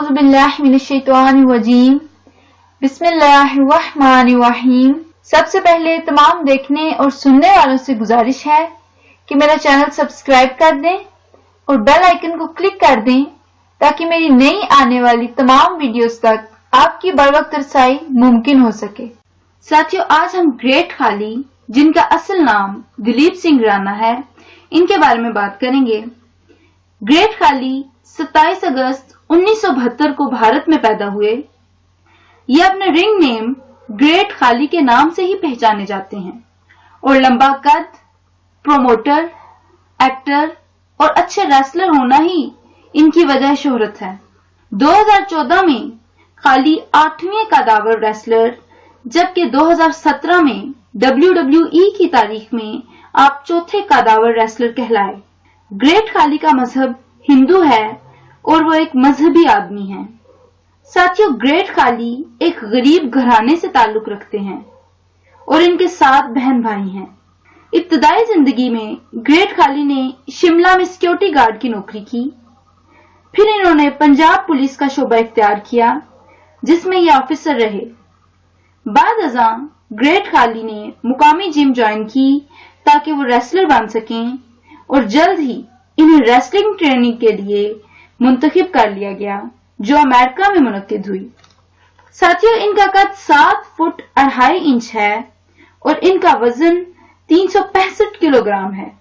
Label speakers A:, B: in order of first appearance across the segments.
A: औज़ु बिल्लाहि मिनश्शैतानिर्रजीम बिस्मिल्लाहिर्रहमानिर्रहीम। सबसे पहले तमाम देखने और सुनने वालों से गुजारिश है कि मेरा चैनल सब्सक्राइब कर दें और बेल आइकन को क्लिक कर दें ताकि मेरी नई आने वाली तमाम वीडियोस तक आपकी बरवक्त रसाई मुमकिन हो सके। साथियों, आज हम ग्रेट खाली, जिनका असल नाम दिलीप सिंह राणा है, इनके बारे में बात करेंगे। ग्रेट खाली 27 अगस्त 1972 को भारत में पैदा हुए। ये अपने रिंग नेम ग्रेट खाली के नाम से ही पहचाने जाते हैं और लंबा कद, प्रोमोटर, एक्टर और अच्छे रेसलर होना ही इनकी वजह शोहरत है। 2014 में खाली 8वें कदावर रेसलर, जबकि 2017 में WWE की तारीख में आप चौथे कदावर रेसलर कहलाए। ग्रेट खाली का मजहब हिंदू है और वो एक मजहबी आदमी है। साथियों, ग्रेट खाली एक गरीब घराने से ताल्लुक रखते हैं और इनके 7 बहन भाई हैं। इब्तदाई जिंदगी में ग्रेट खाली ने शिमला में सिक्योरिटी गार्ड की नौकरी की। फिर इन्होंने पंजाब पुलिस का शोबा इख्तियार किया, जिसमें ये ऑफिसर रहे। बाद अज़ां ग्रेट खाली ने मुकामी जिम ज्वाइन की ताकि वो रेसलर बन सकें और जल्द ही इन्हें रेसलिंग ट्रेनिंग के लिए मुंतखब कर लिया गया, जो अमेरिका में मुनक्किद हुई। साथियों, इनका कद 7 फुट 2.5 इंच है और इनका वजन 365 किलोग्राम है।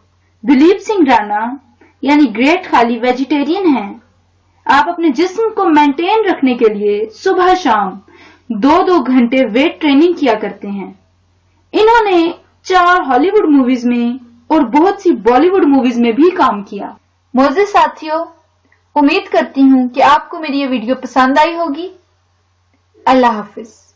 A: दिलीप सिंह राणा यानी ग्रेट खाली वेजिटेरियन हैं। आप अपने जिस्म को मेंटेन रखने के लिए सुबह शाम 2-2 घंटे वेट ट्रेनिंग किया करते हैं। इन्होंने 4 हॉलीवुड मूवीज में और बहुत सी बॉलीवुड मूवीज में भी काम किया। मोज़े साथियों, उम्मीद करती हूँ कि आपको मेरी ये वीडियो पसंद आई होगी। अल्लाह हाफिज।